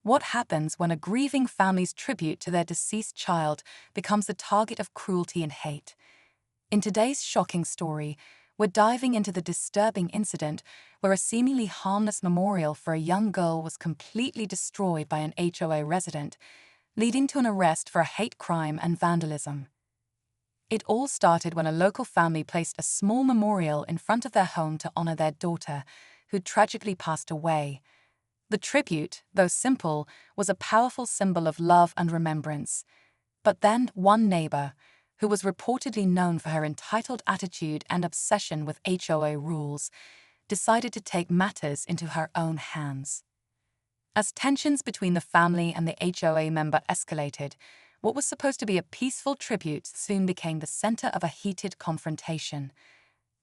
What happens when a grieving family's tribute to their deceased child becomes the target of cruelty and hate? In today's shocking story, we're diving into the disturbing incident where a seemingly harmless memorial for a young girl was completely destroyed by an HOA resident, leading to an arrest for a hate crime and vandalism. It all started when a local family placed a small memorial in front of their home to honor their daughter, who tragically passed away. The tribute, though simple, was a powerful symbol of love and remembrance. But then one neighbor, who was reportedly known for her entitled attitude and obsession with HOA rules, decided to take matters into her own hands. As tensions between the family and the HOA member escalated, what was supposed to be a peaceful tribute soon became the center of a heated confrontation.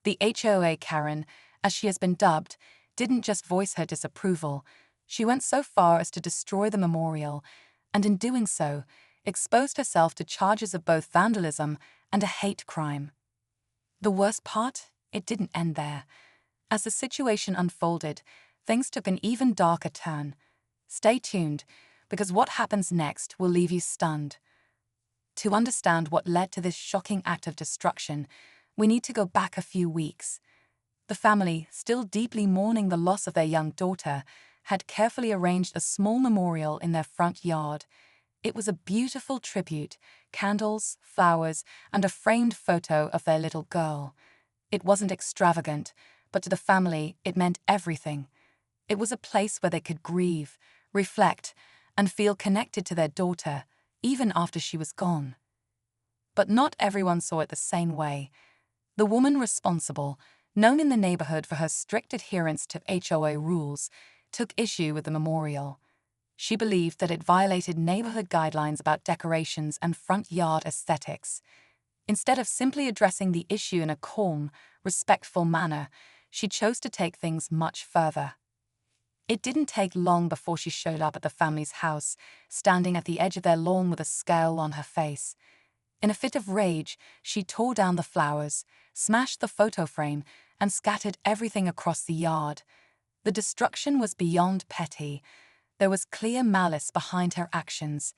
The HOA Karen, as she has been dubbed, didn't just voice her disapproval. She went so far as to destroy the memorial, and in doing so, exposed herself to charges of both vandalism and a hate crime. The worst part? It didn't end there. As the situation unfolded, things took an even darker turn. Stay tuned, because what happens next will leave you stunned. To understand what led to this shocking act of destruction, we need to go back a few weeks. The family, still deeply mourning the loss of their young daughter, had carefully arranged a small memorial in their front yard. It was a beautiful tribute, candles, flowers, and a framed photo of their little girl. It wasn't extravagant, but to the family, it meant everything. It was a place where they could grieve, reflect, and feel connected to their daughter, even after she was gone. But not everyone saw it the same way. The woman responsible, known in the neighborhood for her strict adherence to HOA rules, took issue with the memorial. She believed that it violated neighborhood guidelines about decorations and front yard aesthetics. Instead of simply addressing the issue in a calm, respectful manner, she chose to take things much further. It didn't take long before she showed up at the family's house, standing at the edge of their lawn with a scowl on her face. In a fit of rage, she tore down the flowers, smashed the photo frame, and scattered everything across the yard. The destruction was beyond petty. There was clear malice behind her actions.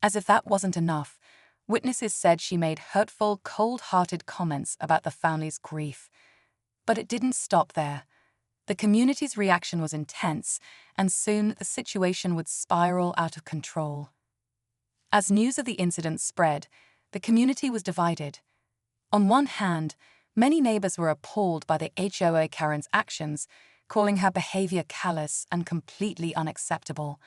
As if that wasn't enough, witnesses said she made hurtful, cold-hearted comments about the family's grief. But it didn't stop there. The community's reaction was intense, and soon the situation would spiral out of control. As news of the incident spread, the community was divided. On one hand, many neighbors were appalled by the HOA Karen's actions, calling her behavior callous and completely unacceptable.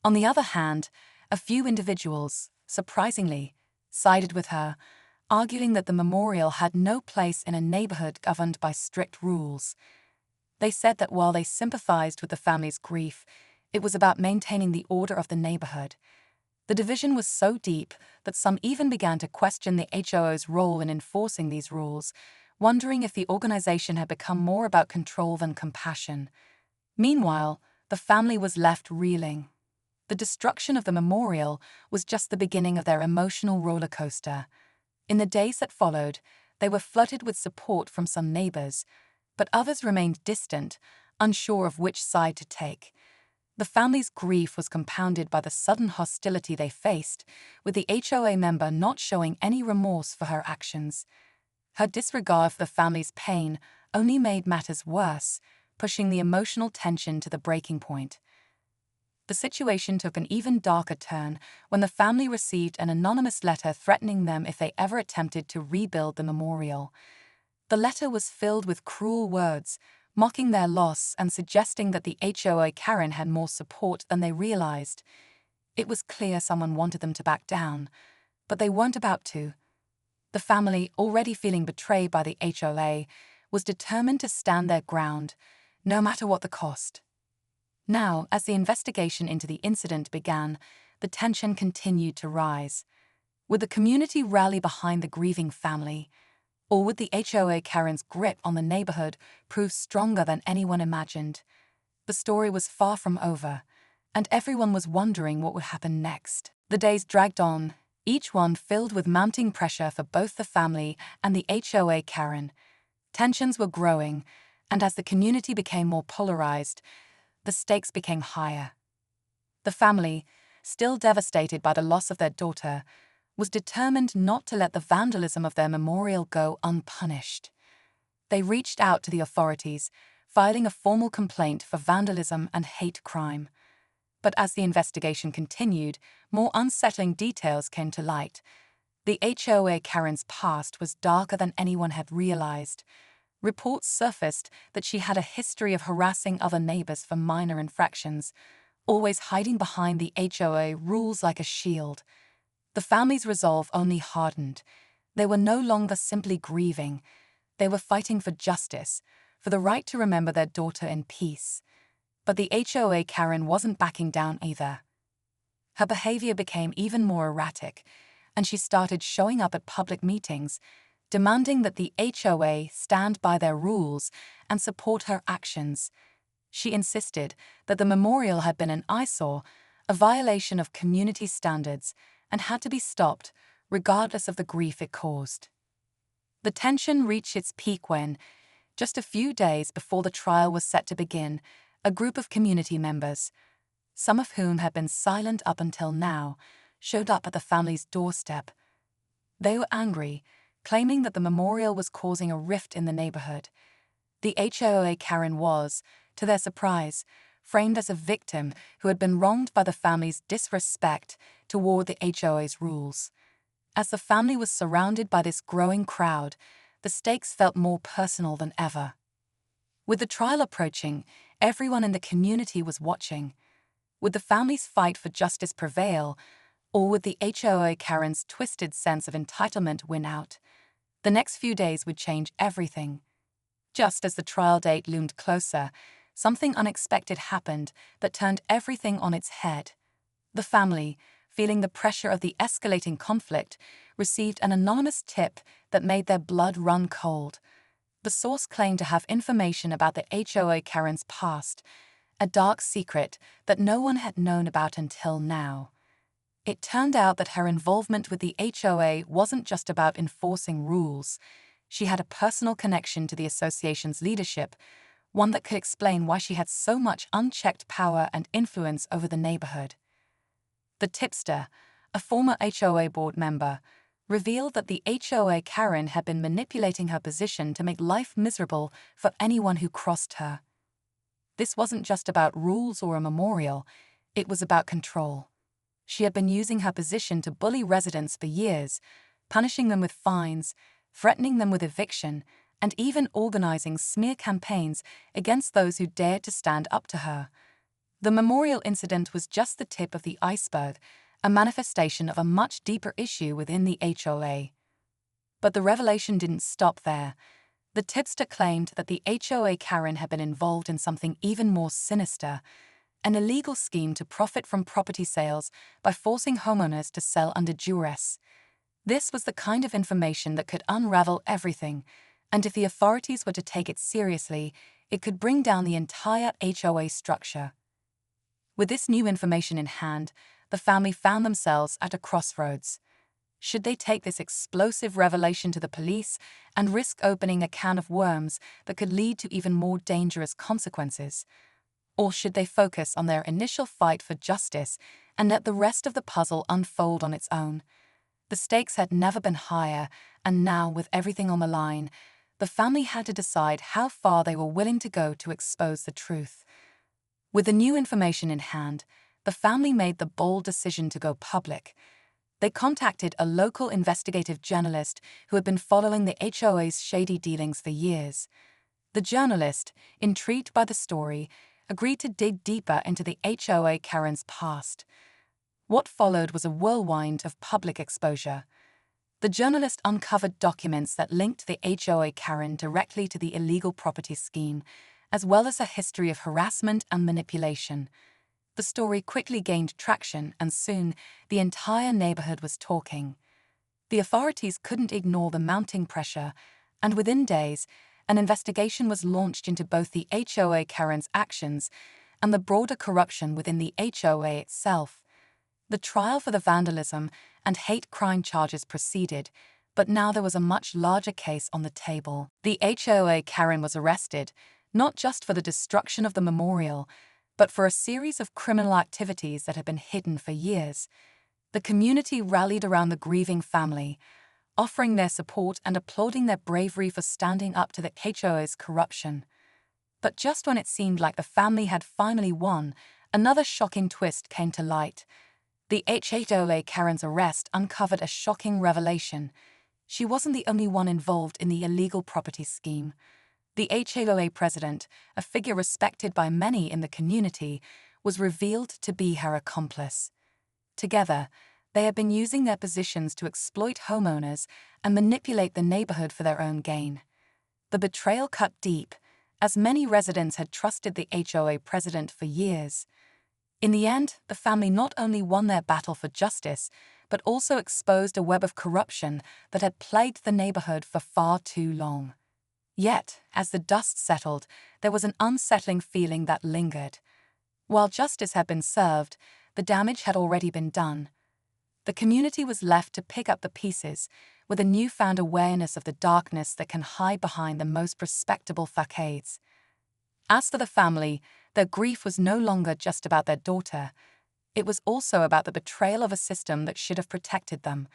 On the other hand, a few individuals, surprisingly, sided with her, arguing that the memorial had no place in a neighborhood governed by strict rules. They said that while they sympathized with the family's grief, it was about maintaining the order of the neighborhood. The division was so deep that some even began to question the HOA's role in enforcing these rules, wondering if the organization had become more about control than compassion. Meanwhile, the family was left reeling. The destruction of the memorial was just the beginning of their emotional roller coaster. In the days that followed, they were flooded with support from some neighbors, but others remained distant, unsure of which side to take. The family's grief was compounded by the sudden hostility they faced, with the HOA member not showing any remorse for her actions. Her disregard for the family's pain only made matters worse, pushing the emotional tension to the breaking point. The situation took an even darker turn when the family received an anonymous letter threatening them if they ever attempted to rebuild the memorial. The letter was filled with cruel words, mocking their loss and suggesting that the HOA Karen had more support than they realized. It was clear someone wanted them to back down, but they weren't about to. The family, already feeling betrayed by the HOA, was determined to stand their ground, no matter what the cost. Now, as the investigation into the incident began, the tension continued to rise. Would the community rally behind the grieving family? Or would the HOA Karen's grip on the neighborhood prove stronger than anyone imagined? The story was far from over, and everyone was wondering what would happen next. The days dragged on, each one filled with mounting pressure for both the family and the HOA Karen. Tensions were growing, and as the community became more polarized, the stakes became higher. The family, still devastated by the loss of their daughter, was determined not to let the vandalism of their memorial go unpunished. They reached out to the authorities, filing a formal complaint for vandalism and hate crime. But as the investigation continued, more unsettling details came to light. The HOA Karen's past was darker than anyone had realized. Reports surfaced that she had a history of harassing other neighbors for minor infractions, always hiding behind the HOA rules like a shield. The family's resolve only hardened. They were no longer simply grieving. They were fighting for justice, for the right to remember their daughter in peace. But the HOA Karen wasn't backing down either. Her behavior became even more erratic, and she started showing up at public meetings, demanding that the HOA stand by their rules and support her actions. She insisted that the memorial had been an eyesore, a violation of community standards, and had to be stopped, regardless of the grief it caused. The tension reached its peak when, just a few days before the trial was set to begin, a group of community members, some of whom had been silent up until now, showed up at the family's doorstep. They were angry, claiming that the memorial was causing a rift in the neighborhood. The HOA Karen was, to their surprise, framed as a victim who had been wronged by the family's disrespect toward the HOA's rules. As the family was surrounded by this growing crowd, the stakes felt more personal than ever. With the trial approaching, everyone in the community was watching. Would the family's fight for justice prevail, or would the HOA Karen's twisted sense of entitlement win out? The next few days would change everything. Just as the trial date loomed closer, something unexpected happened that turned everything on its head. The family, feeling the pressure of the escalating conflict, received an anonymous tip that made their blood run cold. The source claimed to have information about the HOA Karen's past, a dark secret that no one had known about until now. It turned out that her involvement with the HOA wasn't just about enforcing rules. She had a personal connection to the association's leadership, one that could explain why she had so much unchecked power and influence over the neighborhood. The tipster, a former HOA board member, revealed that the HOA Karen had been manipulating her position to make life miserable for anyone who crossed her. This wasn't just about rules or a memorial, it was about control. She had been using her position to bully residents for years, punishing them with fines, threatening them with eviction, and even organizing smear campaigns against those who dared to stand up to her. The memorial incident was just the tip of the iceberg, a manifestation of a much deeper issue within the HOA. But the revelation didn't stop there. The tipster claimed that the HOA Karen had been involved in something even more sinister, an illegal scheme to profit from property sales by forcing homeowners to sell under duress. This was the kind of information that could unravel everything, and if the authorities were to take it seriously, it could bring down the entire HOA structure. With this new information in hand, the family found themselves at a crossroads. Should they take this explosive revelation to the police and risk opening a can of worms that could lead to even more dangerous consequences? Or should they focus on their initial fight for justice and let the rest of the puzzle unfold on its own? The stakes had never been higher, and now, with everything on the line, the family had to decide how far they were willing to go to expose the truth. With the new information in hand, the family made the bold decision to go public. They contacted a local investigative journalist who had been following the HOA's shady dealings for years. The journalist, intrigued by the story, agreed to dig deeper into the HOA Karen's past. What followed was a whirlwind of public exposure. The journalist uncovered documents that linked the HOA Karen directly to the illegal property scheme, as well as a history of harassment and manipulation. The story quickly gained traction, and soon the entire neighborhood was talking. The authorities couldn't ignore the mounting pressure, and within days, an investigation was launched into both the HOA Karen's actions and the broader corruption within the HOA itself. The trial for the vandalism and hate crime charges proceeded, but now there was a much larger case on the table. The HOA Karen was arrested, not just for the destruction of the memorial, but for a series of criminal activities that had been hidden for years. The community rallied around the grieving family, offering their support and applauding their bravery for standing up to the HOA's corruption. But just when it seemed like the family had finally won, another shocking twist came to light. The HOA Karen's arrest uncovered a shocking revelation. She wasn't the only one involved in the illegal property scheme. The HOA president, a figure respected by many in the community, was revealed to be her accomplice. Together, they had been using their positions to exploit homeowners and manipulate the neighborhood for their own gain. The betrayal cut deep, as many residents had trusted the HOA president for years. In the end, the family not only won their battle for justice, but also exposed a web of corruption that had plagued the neighborhood for far too long. Yet, as the dust settled, there was an unsettling feeling that lingered. While justice had been served, the damage had already been done. The community was left to pick up the pieces, with a newfound awareness of the darkness that can hide behind the most respectable facades. As for the family, their grief was no longer just about their daughter. It was also about the betrayal of a system that should have protected them.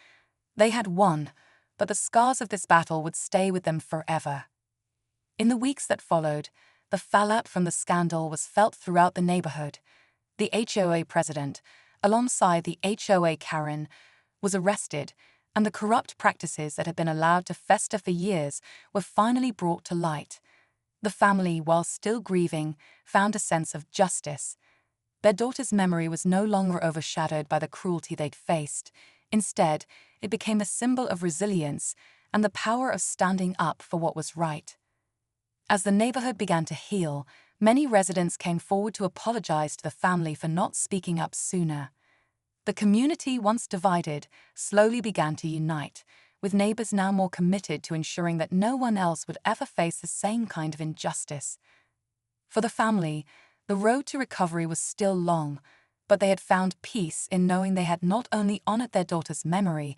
They had won, but the scars of this battle would stay with them forever. In the weeks that followed, the fallout from the scandal was felt throughout the neighborhood. The HOA president, alongside the HOA Karen, was arrested, and the corrupt practices that had been allowed to fester for years were finally brought to light. The family, while still grieving, found a sense of justice. Their daughter's memory was no longer overshadowed by the cruelty they'd faced. Instead, it became a symbol of resilience and the power of standing up for what was right. As the neighborhood began to heal, many residents came forward to apologize to the family for not speaking up sooner. The community, once divided, slowly began to unite, with neighbors now more committed to ensuring that no one else would ever face the same kind of injustice. For the family, the road to recovery was still long, but they had found peace in knowing they had not only honored their daughter's memory,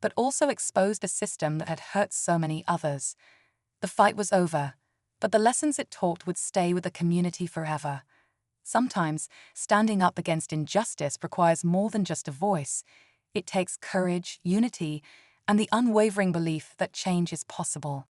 but also exposed a system that had hurt so many others. The fight was over, but the lessons it taught would stay with the community forever. Sometimes, standing up against injustice requires more than just a voice. It takes courage, unity, and the unwavering belief that change is possible.